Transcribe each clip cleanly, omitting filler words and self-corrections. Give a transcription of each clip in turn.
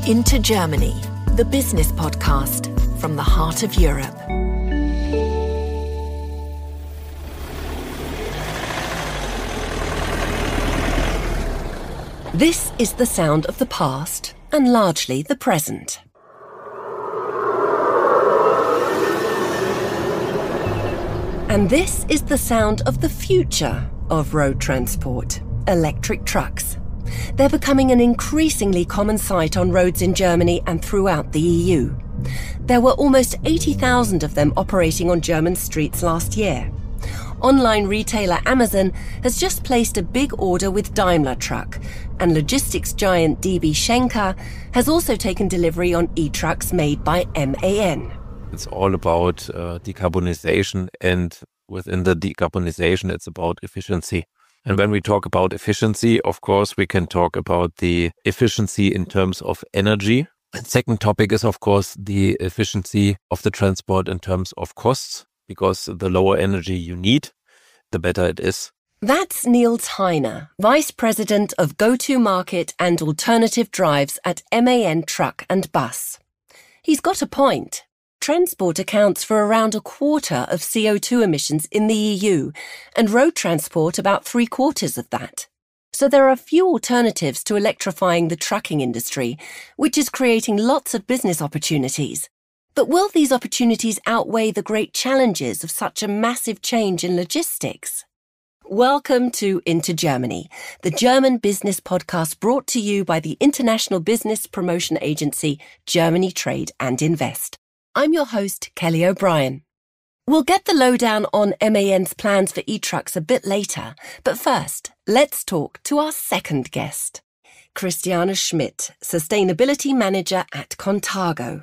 Into Germany, the business podcast from the heart of Europe. This is the sound of the past and largely the present. And this is the sound of the future of road transport, electric trucks. They're becoming an increasingly common sight on roads in Germany and throughout the EU. There were almost 80,000 of them operating on German streets last year. Online retailer Amazon has just placed a big order with Daimler Truck, and logistics giant DB Schenker has also taken delivery on e-trucks made by MAN. It's all about decarbonization, and within the decarbonization, it's about efficiency. And when we talk about efficiency, of course, we can talk about the efficiency in terms of energy. And second topic is, of course, the efficiency of the transport in terms of costs, because the lower energy you need, the better it is. That's Nils Heine, Vice President of Go-to-Market and Alternative Drives at MAN Truck and Bus. He's got a point. Transport accounts for around a quarter of CO2 emissions in the EU, and road transport about 3/4 of that. So there are few alternatives to electrifying the trucking industry, which is creating lots of business opportunities. But will these opportunities outweigh the great challenges of such a massive change in logistics? Welcome to Into Germany, the German business podcast brought to you by the international business promotion agency Germany Trade and Invest. I'm your host, Kelly O'Brien. We'll get the lowdown on MAN's plans for e-trucks a bit later, but first, let's talk to our second guest, Kristiane Schmidt, Sustainability Manager at Contargo.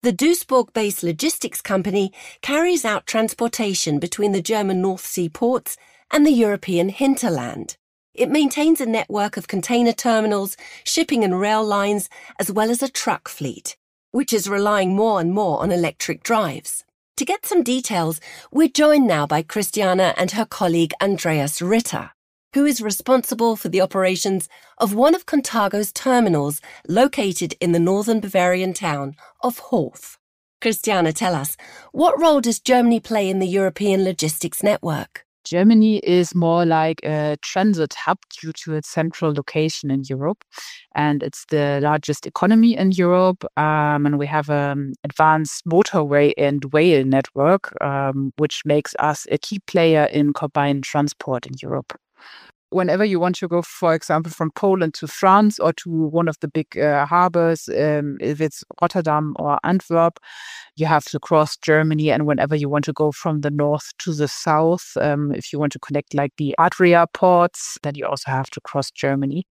The Duisburg-based logistics company carries out transportation between the German North Sea ports and the European hinterland. It maintains a network of container terminals, shipping and rail lines, as well as a truck fleet, which is relying more and more on electric drives. To get some details, we're joined now by Kristiane and her colleague Andreas Ritter, who is responsible for the operations of one of Contargo's terminals located in the northern Bavarian town of Hof. Kristiane, tell us, what role does Germany play in the European logistics network? Germany is more like a transit hub due to its central location in Europe. And it's the largest economy in Europe. And we have an advanced motorway and rail network, which makes us a key player in combined transport in Europe. Whenever you want to go, for example, from Poland to France or to one of the big harbors, if it's Rotterdam or Antwerp, you have to cross Germany. And whenever you want to go from the north to the south, if you want to connect like the Adria ports, then you also have to cross Germany.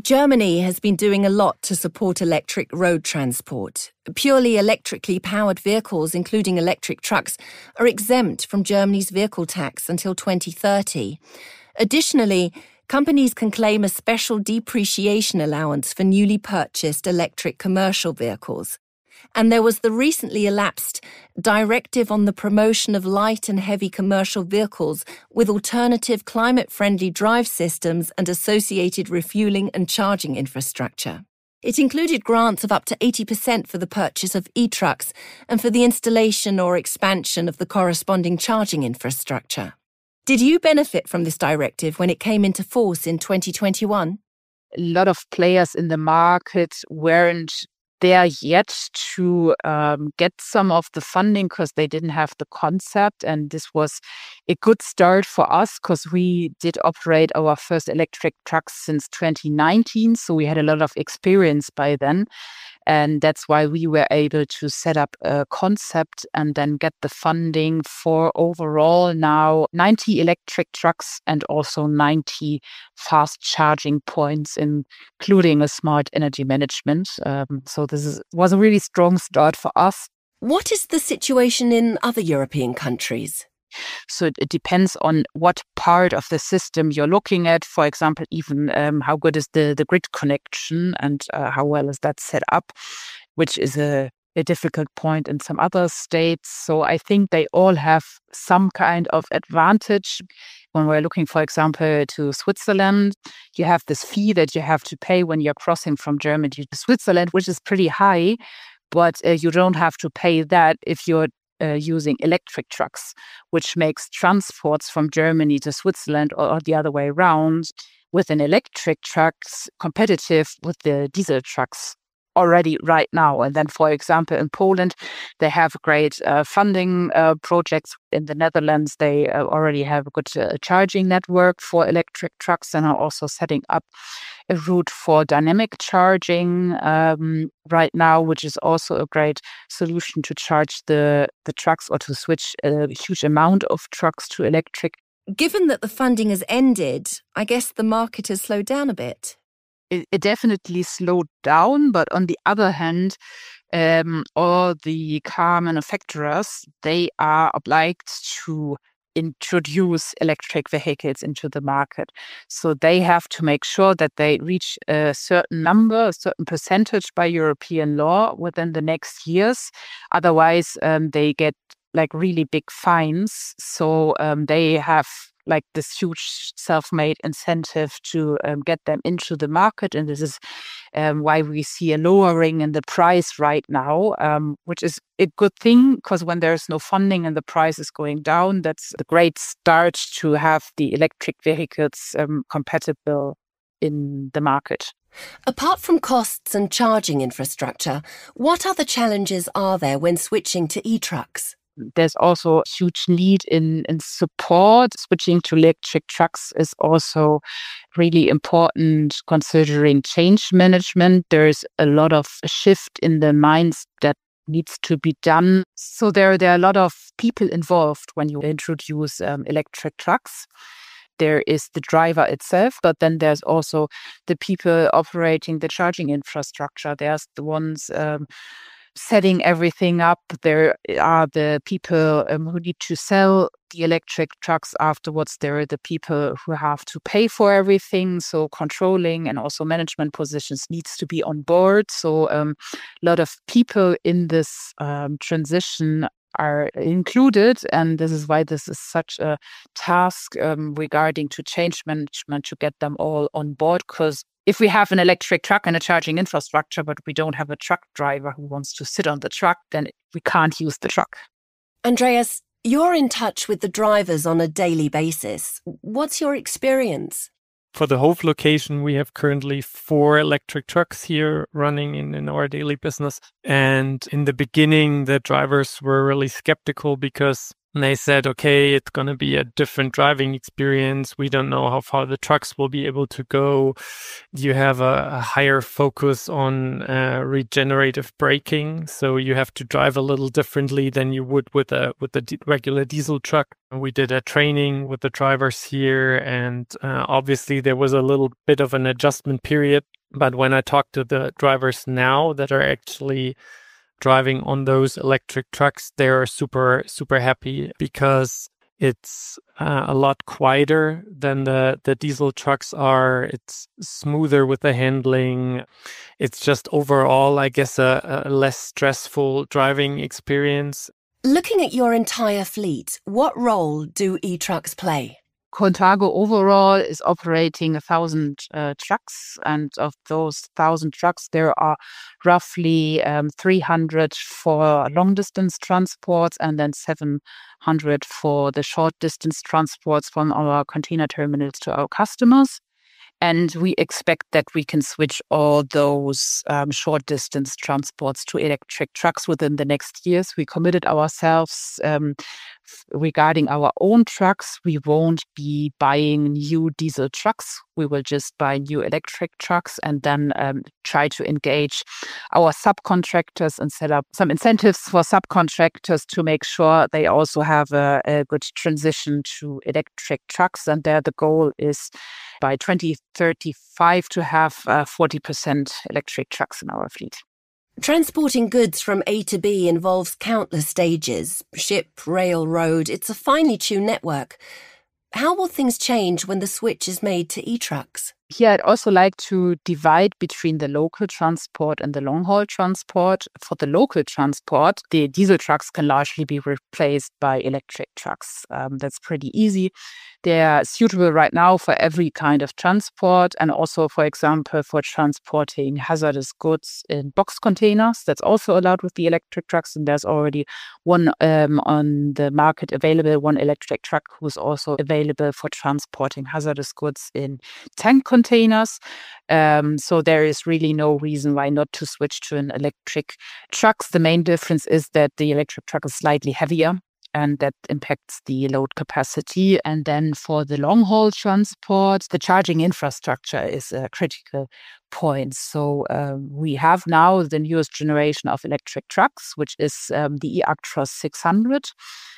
Germany has been doing a lot to support electric road transport. Purely electrically powered vehicles, including electric trucks, are exempt from Germany's vehicle tax until 2030. Additionally, companies can claim a special depreciation allowance for newly purchased electric commercial vehicles. And there was the recently elapsed Directive on the Promotion of Light and Heavy Commercial Vehicles with Alternative Climate-Friendly Drive Systems and Associated Refueling and Charging Infrastructure. It included grants of up to 80% for the purchase of e-trucks and for the installation or expansion of the corresponding charging infrastructure. Did you benefit from this directive when it came into force in 2021? A lot of players in the market weren't there yet to get some of the funding because they didn't have the concept. And this was a good start for us because we did operate our first electric trucks since 2019. So we had a lot of experience by then. And that's why we were able to set up a concept and then get the funding for overall now 90 electric trucks and also 90 fast charging points, including a smart energy management. So this was a really strong start for us. What is the situation in other European countries? So it depends on what part of the system you're looking at. For example, even how good is the grid connection and how well is that set up, which is a difficult point in some other states. So I think they all have some kind of advantage. When we're looking, for example, to Switzerland, you have this fee that you have to pay when you're crossing from Germany to Switzerland, which is pretty high, but you don't have to pay that if you're using electric trucks, which makes transports from Germany to Switzerland or the other way around with an electric trucks competitive with the diesel trucks already right now. And then, for example, in Poland, they have great funding projects. In the Netherlands, they already have a good charging network for electric trucks and are also setting up a route for dynamic charging right now, which is also a great solution to charge the trucks or to switch a huge amount of trucks to electric. Given that the funding has ended, I guess the market has slowed down a bit. It definitely slowed down, but on the other hand, all the car manufacturers, they are obliged to introduce electric vehicles into the market. So they have to make sure that they reach a certain number, a certain percentage by European law within the next years. Otherwise, they get like really big fines. So they have like this huge self-made incentive to get them into the market. And this is why we see a lowering in the price right now, which is a good thing, because when there's no funding and the price is going down, that's a great start to have the electric vehicles compatible in the market. Apart from costs and charging infrastructure, what other challenges are there when switching to e-trucks? There's also a huge need in support. Switching to electric trucks is also really important considering change management. There's a lot of shift in the minds that needs to be done. So there are a lot of people involved when you introduce electric trucks. There is the driver itself, but then there's also the people operating the charging infrastructure. There's the ones setting everything up. There are the people who need to sell the electric trucks afterwards. There are the people who have to pay for everything. So controlling and also management positions needs to be on board. So a lot of people in this transition are included. And this is why this is such a task regarding to change management to get them all on board. Because if we have an electric truck and a charging infrastructure, but we don't have a truck driver who wants to sit on the truck, then we can't use the truck. Andreas, you're in touch with the drivers on a daily basis. What's your experience? For the Hof location, we have currently 4 electric trucks here running in our daily business. And in the beginning, the drivers were really skeptical because they said, okay, it's going to be a different driving experience. We don't know how far the trucks will be able to go. You have a higher focus on regenerative braking. So you have to drive a little differently than you would with a regular diesel truck. We did a training with the drivers here, and obviously there was a little bit of an adjustment period. But when I talk to the drivers now that are actually driving on those electric trucks, they're super, super happy because it's a lot quieter than the diesel trucks are. It's smoother with the handling. It's just overall, I guess, a less stressful driving experience. Looking at your entire fleet, what role do e-trucks play? Contargo overall is operating 1,000 trucks, and of those 1,000 trucks, there are roughly 300 for long-distance transports and then 700 for the short-distance transports from our container terminals to our customers. And we expect that we can switch all those short-distance transports to electric trucks within the next years. We committed ourselves regarding our own trucks. We won't be buying new diesel trucks. We will just buy new electric trucks and then try to engage our subcontractors and set up some incentives for subcontractors to make sure they also have a good transition to electric trucks. And there the goal is by 2035 to have 40% electric trucks in our fleet. Transporting goods from A to B involves countless stages. Ship, rail, road. It's a finely tuned network. How will things change when the switch is made to e-trucks? Here, I'd also like to divide between the local transport and the long-haul transport. For the local transport, the diesel trucks can largely be replaced by electric trucks. That's pretty easy. They're suitable right now for every kind of transport, and also, for example, for transporting hazardous goods in box containers. That's also allowed with the electric trucks, and there's already one on the market available, one electric truck who's also available for transporting hazardous goods in tank containers. So there is really no reason why not to switch to an electric trucks. The main difference is that the electric truck is slightly heavier, and that impacts the load capacity. And then for the long-haul transport, the charging infrastructure is a critical point. So we have now the newest generation of electric trucks, which is the e-Actros 600,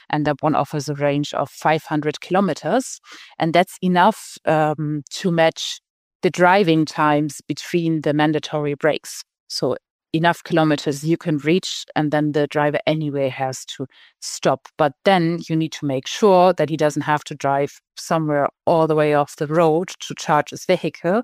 and that one offers a range of 500 kilometers. And that's enough to match the driving times between the mandatory breaks. So enough kilometers you can reach, and then the driver anyway has to stop. But then you need to make sure that he doesn't have to drive somewhere all the way off the road to charge his vehicle.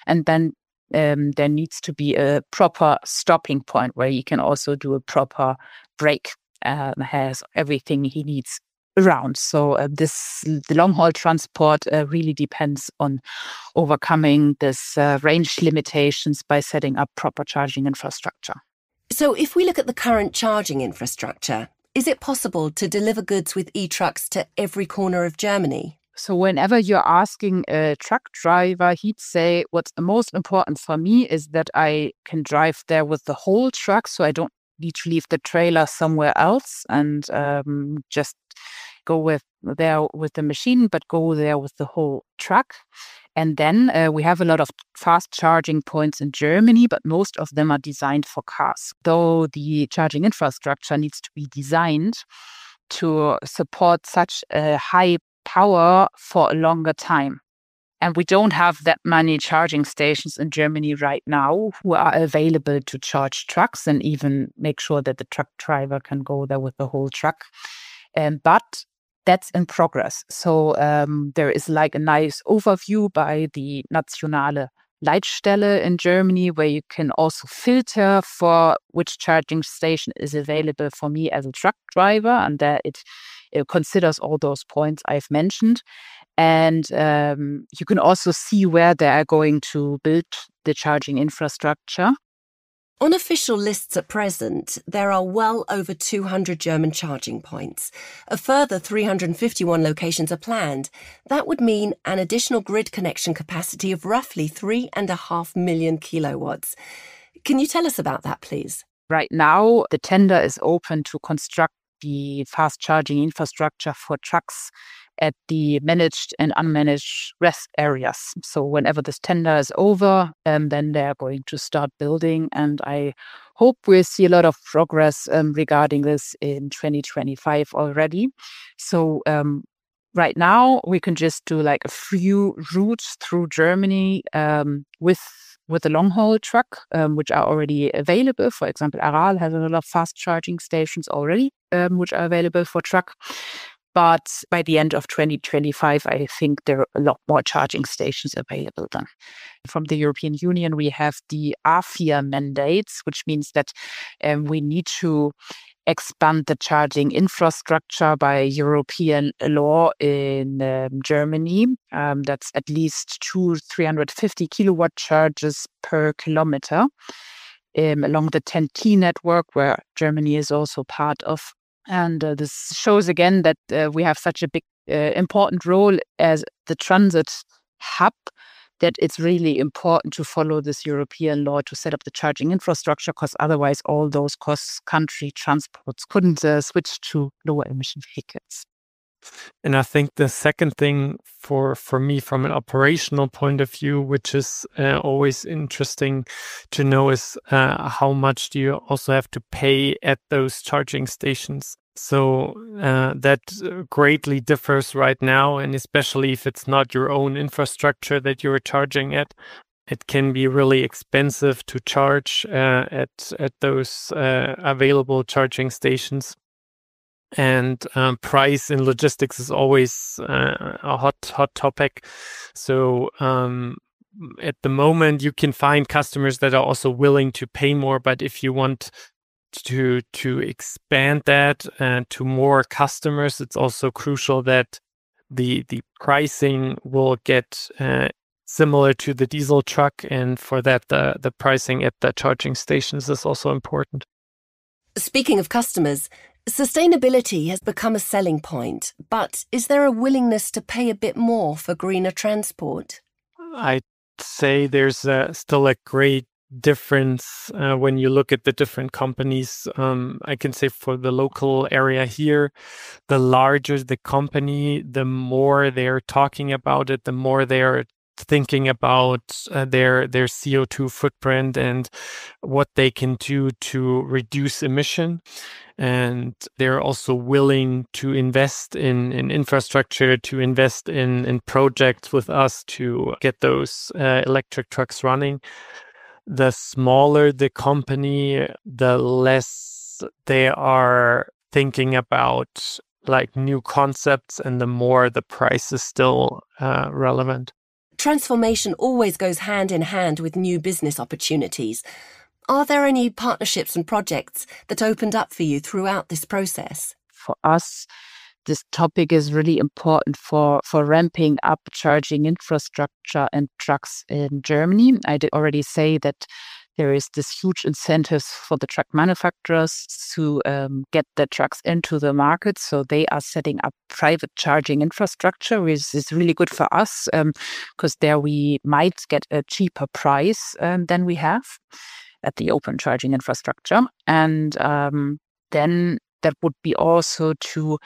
And then there needs to be a proper stopping point where he can also do a proper break, has everything he needs around. So the long-haul transport really depends on overcoming this range limitations by setting up proper charging infrastructure. So if we look at the current charging infrastructure, is it possible to deliver goods with e-trucks to every corner of Germany? So whenever you're asking a truck driver, he'd say, what's most important for me is that I can drive there with the whole truck, so I don't need to leave the trailer somewhere else and just go there with the machine, but go there with the whole truck. And then we have a lot of fast charging points in Germany, but most of them are designed for cars. Though the charging infrastructure needs to be designed to support such a high power for a longer time. And we don't have that many charging stations in Germany right now who are available to charge trucks and even make sure that the truck driver can go there with the whole truck. But that's in progress. So there is like a nice overview by the Nationale Leitstelle in Germany, where you can also filter for which charging station is available for me as a truck driver, and that it considers all those points I've mentioned. And you can also see where they are going to build the charging infrastructure. On official lists at present, there are well over 200 German charging points. A further 351 locations are planned. That would mean an additional grid connection capacity of roughly 3.5 million kilowatts. Can you tell us about that, please? Right now, the tender is open to construct the fast charging infrastructure for trucks at the managed and unmanaged rest areas. So whenever this tender is over, then they're going to start building. And I hope we'll see a lot of progress regarding this in 2025 already. So right now, we can just do like a few routes through Germany with a long-haul truck, which are already available. For example, Aral has a lot of fast charging stations already, which are available for truck. But by the end of 2025, I think there are a lot more charging stations available then. From the European Union, we have the AFIR mandates, which means that we need to expand the charging infrastructure by European law in Germany. That's at least 350 kilowatt charges per kilometer along the 10T network, where Germany is also part of. And this shows again that we have such a big, important role as the transit hub, that it's really important to follow this European law to set up the charging infrastructure, because otherwise all those cross-country transports couldn't switch to lower emission vehicles. And I think the second thing for me from an operational point of view, which is always interesting to know, is how much do you also have to pay at those charging stations. So that greatly differs right now, and especially if it's not your own infrastructure that you're charging at, it can be really expensive to charge at those available charging stations. And price in logistics is always a hot topic. So at the moment you can find customers that are also willing to pay more, but if you want to expand that to more customers, it's also crucial that the pricing will get similar to the diesel truck, and for that the pricing at the charging stations is also important. Speaking of customers, sustainability has become a selling point, but is there a willingness to pay a bit more for greener transport? I'd say there's still a great difference when you look at the different companies. I can say for the local area here, the larger the company, the more they're talking about it, the more they're thinking about their CO2 footprint and what they can do to reduce emission. And they're also willing to invest in infrastructure, to invest in projects with us to get those electric trucks running. The smaller the company, the less they are thinking about like new concepts, and the more the price is still relevant. Transformation always goes hand in hand with new business opportunities. Are there any partnerships and projects that opened up for you throughout this process? For us, this topic is really important for ramping up charging infrastructure and trucks in Germany. I did already say that there is this huge incentives for the truck manufacturers to get the trucks into the market. So they are setting up private charging infrastructure, which is really good for us because there we might get a cheaper price than we have at the open charging infrastructure. And then that would be also to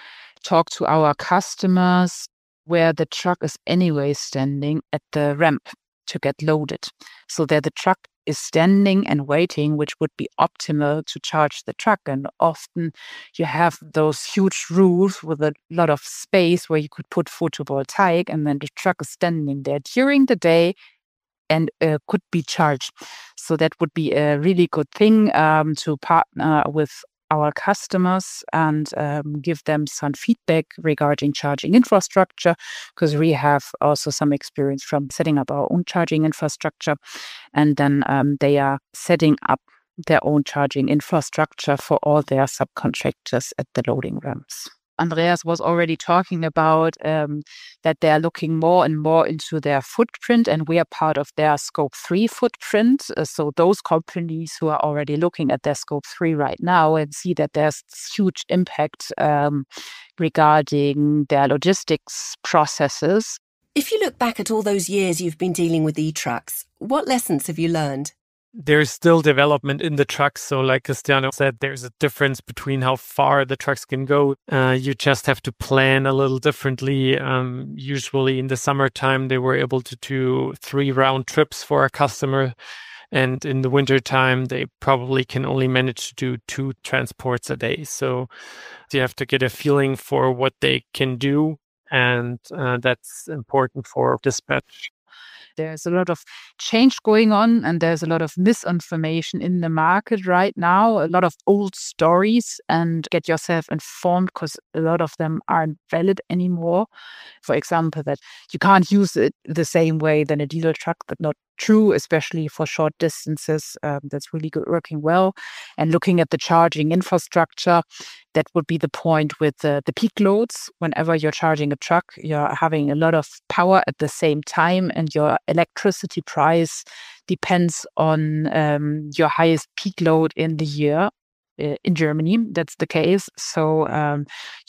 talk to our customers where the truck is anyway standing at the ramp to get loaded. So there the truck is standing and waiting, which would be optimal to charge the truck. And often you have those huge roofs with a lot of space where you could put photovoltaic, and then the truck is standing there during the day and could be charged. So that would be a really good thing to partner with our customers and give them some feedback regarding charging infrastructure, because we have also some experience from setting up our own charging infrastructure, and then they are setting up their own charging infrastructure for all their subcontractors at the loading ramps. Andreas was already talking about that they are looking more and more into their footprint, and we are part of their Scope 3 footprint. So those companies who are already looking at their Scope 3 right now and see that there's huge impact regarding their logistics processes. If you look back at all those years you've been dealing with e-trucks, what lessons have you learned? There's still development in the trucks. So like Kristiane said, there's a difference between how far the trucks can go. You just have to plan a little differently. Usually in the summertime, they were able to do 3 round trips for a customer. And in the wintertime, they probably can only manage to do 2 transports a day. So you have to get a feeling for what they can do. And that's important for dispatch. There's a lot of change going on, and there's a lot of misinformation in the market right now, a lot of old stories, and get yourself informed because a lot of them aren't valid anymore. For example, that you can't use it the same way than a diesel truck. That's not true, especially for short distances. That's really good, working well. And looking at the charging infrastructure, that would be the point with the peak loads. Whenever you're charging a truck, you're having a lot of power at the same time, and your electricity price depends on your highest peak load in the year. In Germany, that's the case. So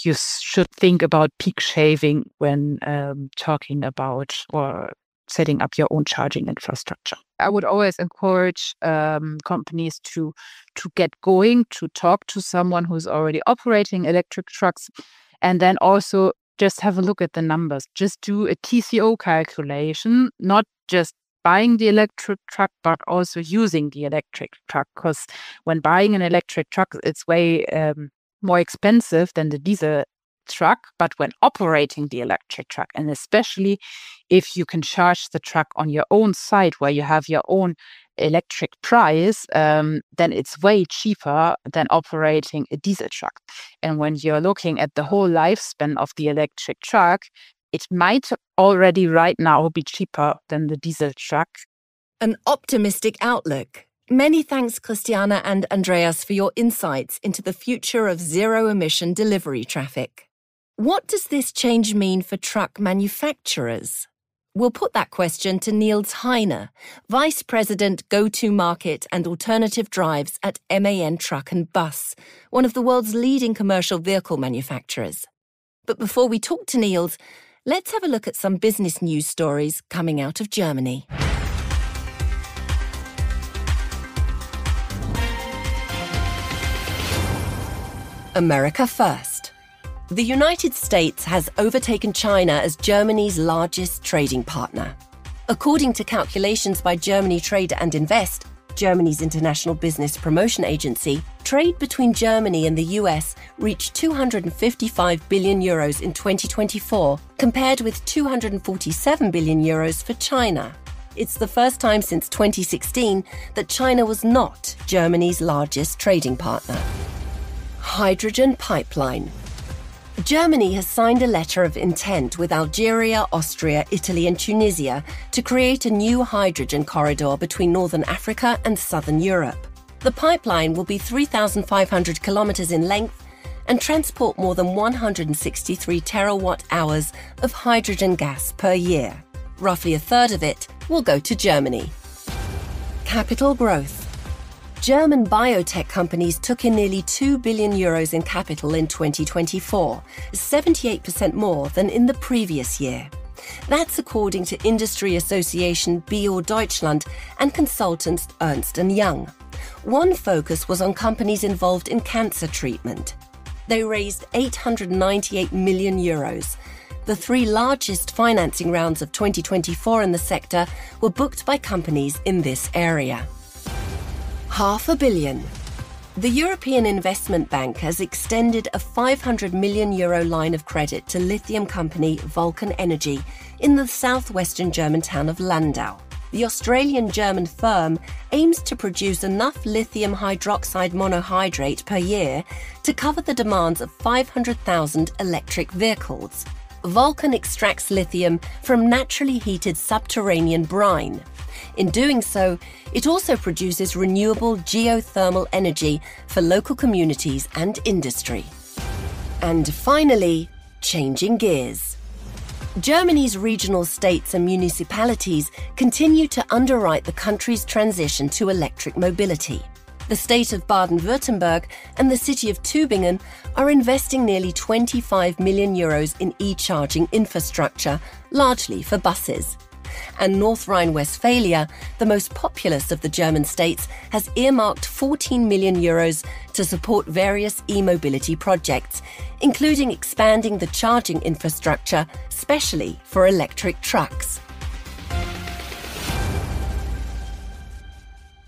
you should think about peak shaving when talking about or setting up your own charging infrastructure. I would always encourage companies to get going, to talk to someone who's already operating electric trucks, and then also just have a look at the numbers. Just do a TCO calculation, not just buying the electric truck, but also using the electric truck. Because when buying an electric truck, it's way more expensive than the diesel truck. But when operating the electric truck, and especially if you can charge the truck on your own site where you have your own electric price, then it's way cheaper than operating a diesel truck. And when you're looking at the whole lifespan of the electric truck, it might already right now be cheaper than the diesel truck. An optimistic outlook. Many thanks, Kristiane and Andreas, for your insights into the future of zero-emission delivery traffic. What does this change mean for truck manufacturers? We'll put that question to Nils Heine, Vice President Go-to-Market and Alternative Drives at MAN Truck and Bus, one of the world's leading commercial vehicle manufacturers. But before we talk to Nils, let's have a look at some business news stories coming out of Germany. America first. The United States has overtaken China as Germany's largest trading partner. According to calculations by Germany Trade and Invest, Germany's international business promotion agency, trade between Germany and the US reached 255 billion euros in 2024, compared with 247 billion euros for China. It's the first time since 2016 that China was not Germany's largest trading partner. Hydrogen pipeline. Germany has signed a letter of intent with Algeria, Austria, Italy and Tunisia to create a new hydrogen corridor between Northern Africa and Southern Europe. The pipeline will be 3,500 kilometers in length and transport more than 163 terawatt-hours of hydrogen gas per year. Roughly a third of it will go to Germany. Capital growth. German biotech companies took in nearly 2 billion euros in capital in 2024, 78% more than in the previous year. That's according to industry association BIO Deutschland and consultants Ernst & Young. One focus was on companies involved in cancer treatment. They raised 898 million euros. The three largest financing rounds of 2024 in the sector were booked by companies in this area. €500 million. The European Investment Bank has extended a €500 million line of credit to lithium company Vulcan Energy in the southwestern German town of Landau. The Australian-German firm aims to produce enough lithium hydroxide monohydrate per year to cover the demands of 500,000 electric vehicles. Vulcan extracts lithium from naturally heated subterranean brine. In doing so, it also produces renewable geothermal energy for local communities and industry. And finally, changing gears. Germany's regional states and municipalities continue to underwrite the country's transition to electric mobility. The state of Baden-Württemberg and the city of Tübingen are investing nearly 25 million euros in e-charging infrastructure, largely for buses. And North Rhine-Westphalia, the most populous of the German states, has earmarked 14 million euros to support various e-mobility projects, including expanding the charging infrastructure, especially for electric trucks.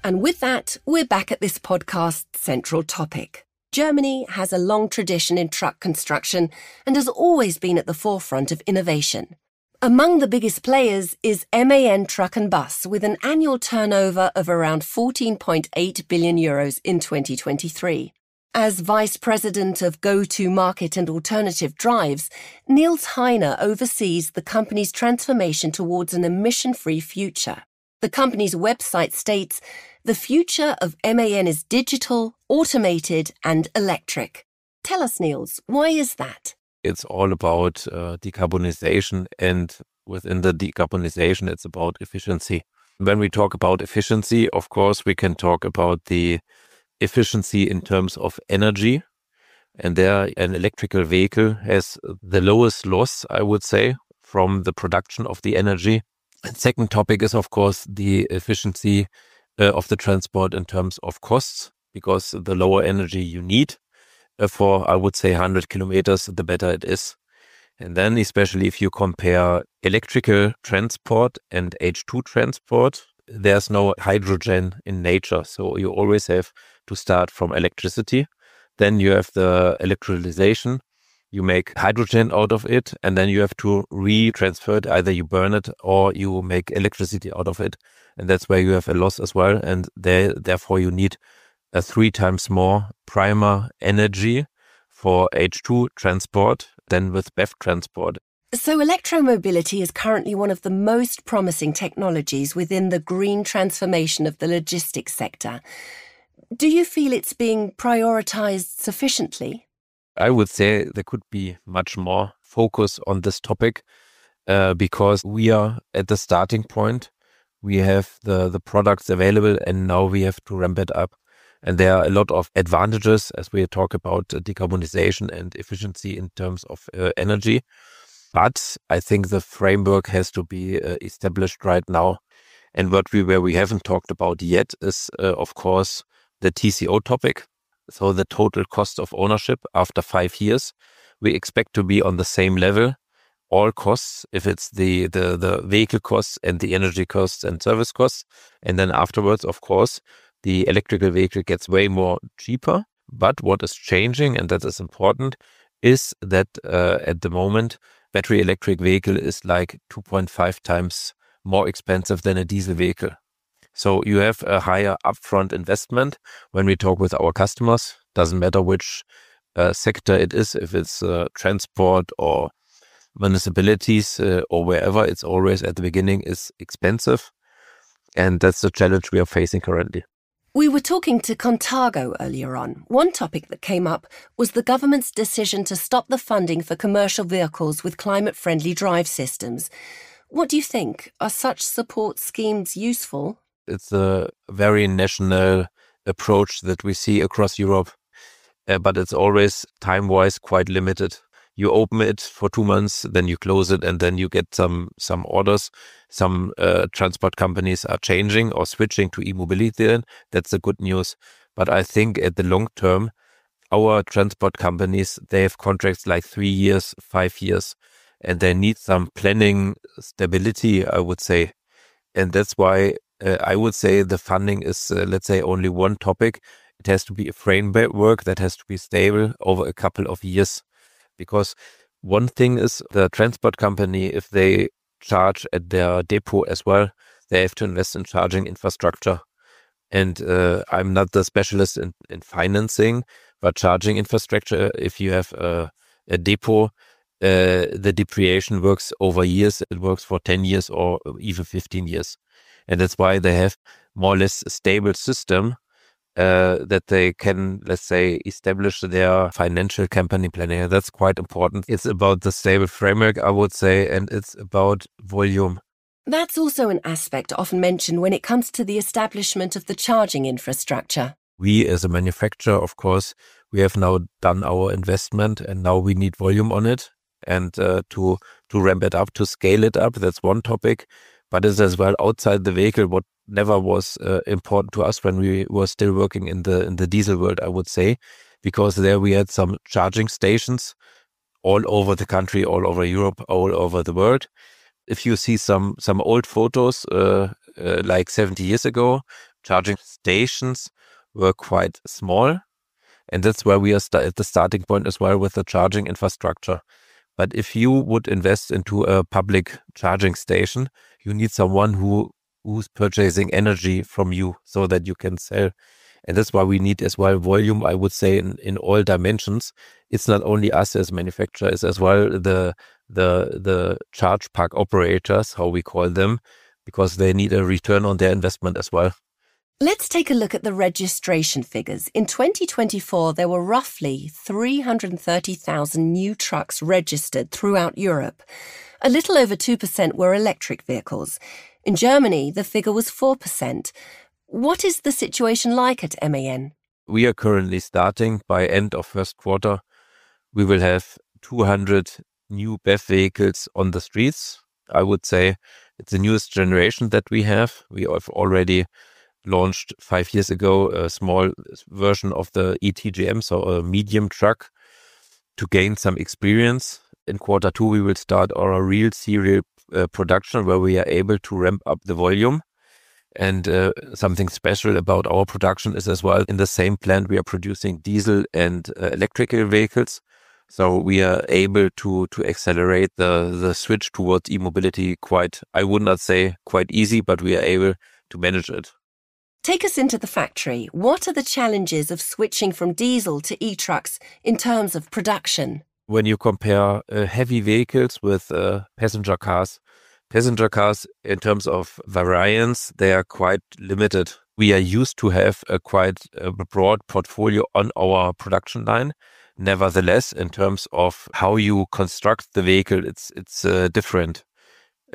And with that, we're back at this podcast's central topic. Germany has a long tradition in truck construction and has always been at the forefront of innovation. Among the biggest players is MAN Truck and Bus, with an annual turnover of around 14.8 billion euros in 2023. As Vice President of Go-to-Market and Alternative Drives, Nils Heine oversees the company's transformation towards an emission-free future. The company's website states, "The future of MAN is digital, automated and electric." Tell us, Nils, why is that? It's all about decarbonization, and within the decarbonization, it's about efficiency. When we talk about efficiency, of course, we can talk about the efficiency in terms of energy. And there, an electrical vehicle has the lowest loss, I would say, from the production of the energy. And second topic is, of course, the efficiency of the transport in terms of costs, because the lower energy you need for, I would say, 100 kilometers, the better it is. And then especially if you compare electrical transport and H2 transport, there's no hydrogen in nature. So you always have to start from electricity. Then you have the electrolyzation. You make hydrogen out of it, and then you have to re-transfer it. Either you burn it or you make electricity out of it. And that's where you have a loss as well. And therefore you need 3 times more primer energy for H2 transport than with BEV transport. So electromobility is currently one of the most promising technologies within the green transformation of the logistics sector. Do you feel it's being prioritised sufficiently? I would say there could be much more focus on this topic because we are at the starting point. We have the products available and now we have to ramp it up. And there are a lot of advantages as we talk about decarbonization and efficiency in terms of energy. But I think the framework has to be established right now. And where we haven't talked about yet is, of course, the TCO topic. So the total cost of ownership after 5 years, we expect to be on the same level. All costs, if it's the vehicle costs and the energy costs and service costs. And then afterwards, of course, the electrical vehicle gets way more cheaper. But what is changing, and that is important, is that at the moment, battery electric vehicle is like 2.5 times more expensive than a diesel vehicle. So you have a higher upfront investment when we talk with our customers. Doesn't matter which sector it is, if it's transport or municipalities or wherever, it's always at the beginning is expensive. And that's the challenge we are facing currently. We were talking to Contargo earlier on. One topic that came up was the government's decision to stop the funding for commercial vehicles with climate-friendly drive systems. What do you think? Are such support schemes useful? It's a very national approach that we see across Europe, but it's always time-wise quite limited. You open it for 2 months, then you close it, and then you get some orders. Some transport companies are changing or switching to e-mobility. Then that's the good news. But I think at the long term, our transport companies, they have contracts like 3 years, 5 years, and they need some planning stability, I would say. And that's why I would say the funding is, let's say, only one topic. It has to be a framework that has to be stable over a couple of years. Because one thing is the transport company, if they charge at their depot as well, they have to invest in charging infrastructure. And I'm not the specialist in financing, but charging infrastructure, if you have a depot, the depreciation works over years. It works for 10 years or even 15 years. And that's why they have more or less a stable system that they can, let's say, establish their financial company planning. That's quite important. It's about the stable framework, I would say, and it's about volume. That's also an aspect often mentioned when it comes to the establishment of the charging infrastructure. We as a manufacturer, of course, we have now done our investment and now we need volume on it and to ramp it up, to scale it up. That's one topic. But it's as well outside the vehicle, what never was important to us when we were still working in the diesel world, I would say, because there we had some charging stations all over the country, all over Europe, all over the world. If you see some old photos like 70 years ago, charging stations were quite small. And that's where we are at the starting point as well with the charging infrastructure. But if you would invest into a public charging station, you need someone who's purchasing energy from you so that you can sell. And that's why we need as well volume, I would say, in all dimensions. It's not only us as manufacturers, it's as well the charge park operators, how we call them, because they need a return on their investment as well. Let's take a look at the registration figures. In 2024, there were roughly 330,000 new trucks registered throughout Europe. A little over 2% were electric vehicles. In Germany, the figure was 4%. What is the situation like at MAN? We are currently starting by end of first quarter. We will have 200 new BEV vehicles on the streets. I would say it's the newest generation that we have. We have already launched 5 years ago a small version of the ETGM, so a medium truck, to gain some experience. In quarter 2, we will start our real serial production where we are able to ramp up the volume. And something special about our production is as well, in the same plant, we are producing diesel and electrical vehicles. So we are able to accelerate the switch towards e-mobility quite, I would not say quite easy, but we are able to manage it. Take us into the factory. What are the challenges of switching from diesel to e-trucks in terms of production? When you compare heavy vehicles with passenger cars in terms of variance, they are quite limited. We are used to have a quite broad portfolio on our production line. Nevertheless, in terms of how you construct the vehicle, it's different.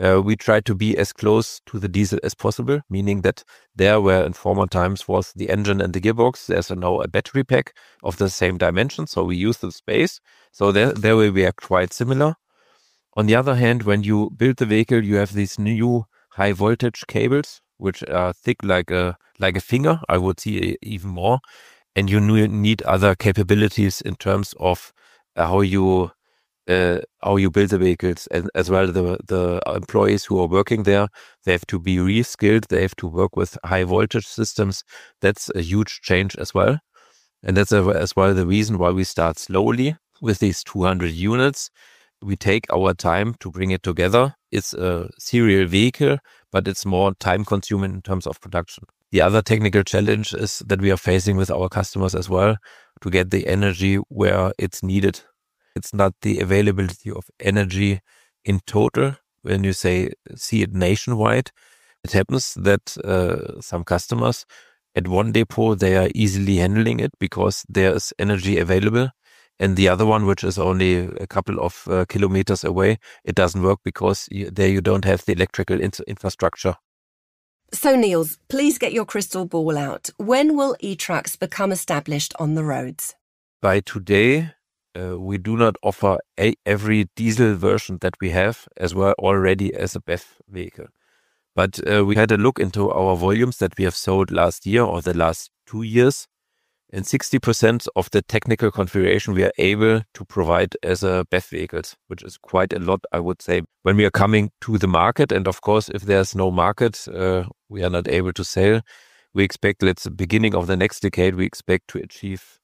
We try to be as close to the diesel as possible, meaning that there where in former times was the engine and the gearbox, there's now a battery pack of the same dimension, so we use the space. So there we are quite similar. On the other hand, when you build the vehicle, you have these new high voltage cables, which are thick like a finger, I would see even more. And you need other capabilities in terms of how you build the vehicles, and as well the employees who are working there, they have to be reskilled. They have to work with high voltage systems. That's a huge change as well. And that's as well the reason why we start slowly with these 200 units. We take our time to bring it together. It's a serial vehicle, but it's more time consuming in terms of production. The other technical challenge is that we are facing with our customers as well to get the energy where it's needed. It's not the availability of energy in total. When you see it nationwide, it happens that some customers at one depot, they are easily handling it because there is energy available. And the other one, which is only a couple of kilometers away, it doesn't work because there you don't have the electrical infrastructure. So Nils, please get your crystal ball out. When will e-trucks become established on the roads? By today, we do not offer every diesel version that we have as well already as a BEV vehicle. But we had a look into our volumes that we have sold last year or the last 2 years. And 60% of the technical configuration we are able to provide as a BEV vehicles, which is quite a lot, I would say, when we are coming to the market. And of course, if there's no market, we are not able to sell. We expect, let's the beginning of the next decade, we expect to achieve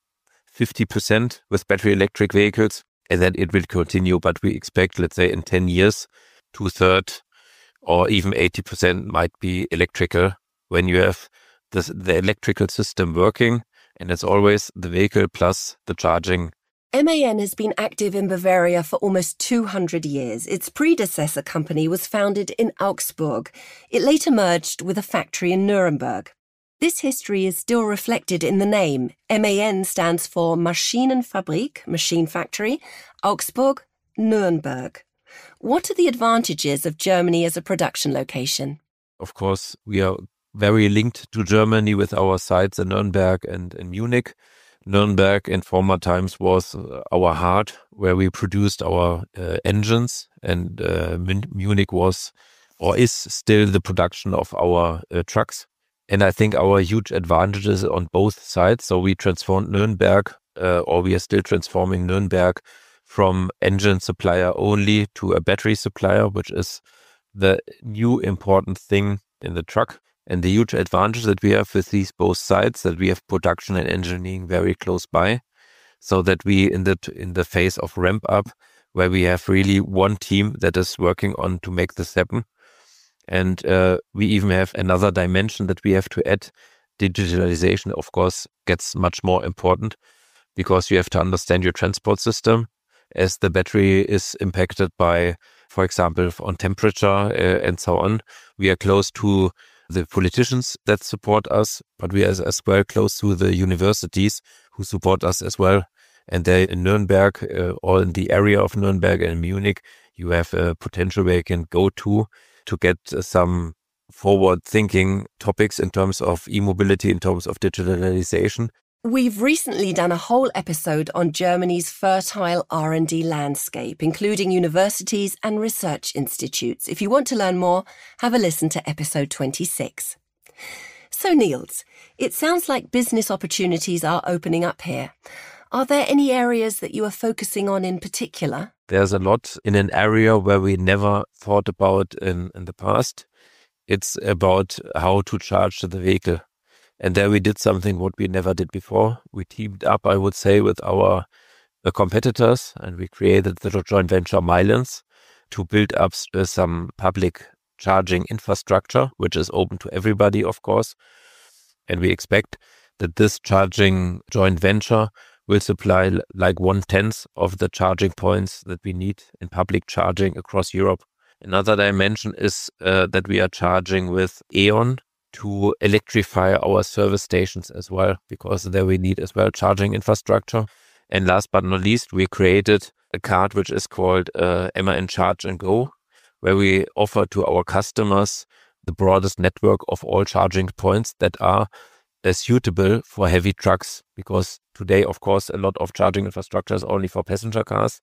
50% with battery electric vehicles, and then it will continue. But we expect, let's say, in 10 years, 2/3 or even 80% might be electrical when you have the electrical system working. And it's always the vehicle plus the charging. MAN has been active in Bavaria for almost 200 years. Its predecessor company was founded in Augsburg. It later merged with a factory in Nuremberg. This history is still reflected in the name. MAN stands for Maschinenfabrik, machine factory, Augsburg, Nuremberg. What are the advantages of Germany as a production location? Of course, we are very linked to Germany with our sites in Nuremberg and in Munich. Nuremberg in former times was our heart where we produced our engines, and Munich was or is still the production of our trucks. And I think our huge advantages on both sides. So we transformed Nuremberg, or we are still transforming Nuremberg from engine supplier only to a battery supplier, which is the new important thing in the truck. And the huge advantage that we have with these both sides, that we have production and engineering very close by, so that we in the phase of ramp up, where we have really one team that is working on to make this happen. And we even have another dimension that we have to add. Digitalization, of course, gets much more important because you have to understand your transport system, as the battery is impacted by, for example, on temperature and so on. We are close to the politicians that support us, but we are as well close to the universities who support us as well. And they in Nuremberg, or in the area of Nuremberg and Munich, you have a potential where you can go to get some forward-thinking topics in terms of e-mobility, in terms of digitalization. We've recently done a whole episode on Germany's fertile R&D landscape, including universities and research institutes. If you want to learn more, have a listen to episode 26. So Nils, it sounds like business opportunities are opening up here. Are there any areas that you are focusing on in particular? There's a lot in an area where we never thought about in the past. It's about how to charge the vehicle. And there we did something what we never did before. We teamed up, I would say, with our competitors, and we created the joint venture Milans to build up some public charging infrastructure, which is open to everybody, of course. And we expect that this charging joint venture will supply like 1/10 of the charging points that we need in public charging across Europe. Another dimension is that we are charging with E.ON to electrify our service stations as well, because there we need as well charging infrastructure. And last but not least, we created a card which is called MAN Charge and Go, where we offer to our customers the broadest network of all charging points that are suitable for heavy trucks, because today, of course, a lot of charging infrastructure is only for passenger cars.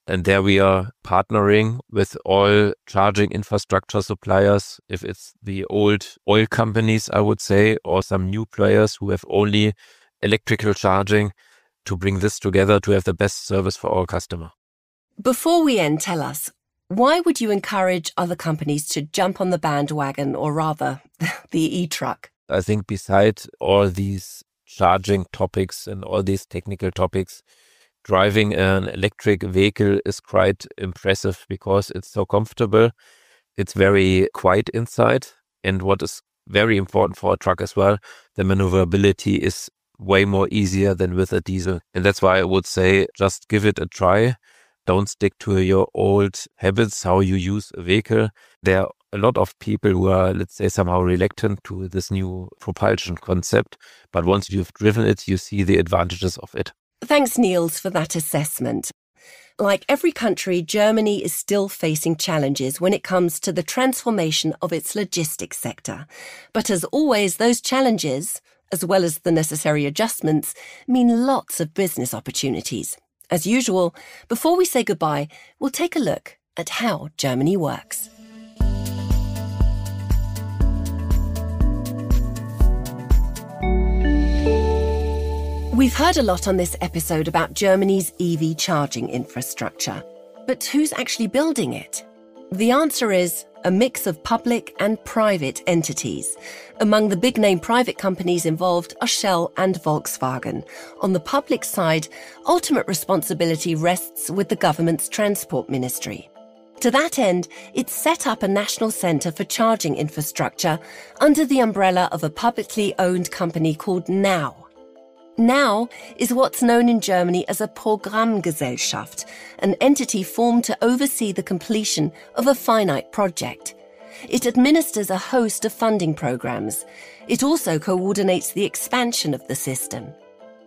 And there we are partnering with all charging infrastructure suppliers, if it's the old oil companies, I would say, or some new players who have only electrical charging, to bring this together to have the best service for our customer. Before we end, tell us, why would you encourage other companies to jump on the bandwagon, or rather, the e-truck? I think beside all these charging topics and all these technical topics, driving an electric vehicle is quite impressive because it's so comfortable. It's very quiet inside. And what is very important for a truck as well, the maneuverability is way more easier than with a diesel. And that's why I would say just give it a try. Don't stick to your old habits, how you use a vehicle. There are a lot of people who are, let's say, somehow reluctant to this new propulsion concept. But once you've driven it, you see the advantages of it. Thanks, Nils, for that assessment. Like every country, Germany is still facing challenges when it comes to the transformation of its logistics sector. But as always, those challenges, as well as the necessary adjustments, mean lots of business opportunities. As usual, before we say goodbye, we'll take a look at how Germany works. We've heard a lot on this episode about Germany's EV charging infrastructure. But who's actually building it? The answer is a mix of public and private entities. Among the big-name private companies involved are Shell and Volkswagen. On the public side, ultimate responsibility rests with the government's transport ministry. To that end, it's set up a national centre for charging infrastructure under the umbrella of a publicly owned company called Now. Now is what's known in Germany as a Programmgesellschaft, an entity formed to oversee the completion of a finite project. It administers a host of funding programs. It also coordinates the expansion of the system.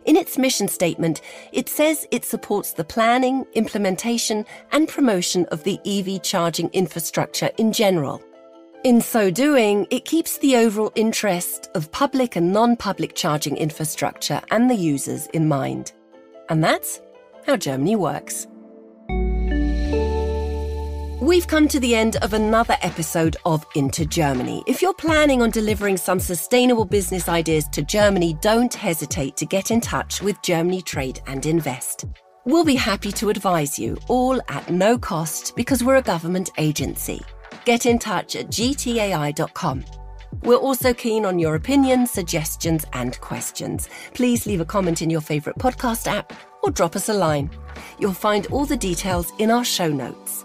In its mission statement, it says it supports the planning, implementation, and promotion of the EV charging infrastructure in general. In so doing, it keeps the overall interest of public and non-public charging infrastructure and the users in mind. And that's how Germany works. We've come to the end of another episode of Into Germany. If you're planning on delivering some sustainable business ideas to Germany, don't hesitate to get in touch with Germany Trade and Invest. We'll be happy to advise you, all at no cost, because we're a government agency. Get in touch at gtai.com. We're also keen on your opinions, suggestions, and questions. Please leave a comment in your favourite podcast app or drop us a line. You'll find all the details in our show notes.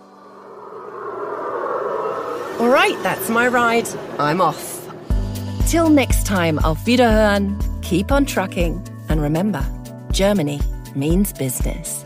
All right, that's my ride. I'm off. Till next time, auf Wiederhören, keep on trucking, and remember, Germany means business.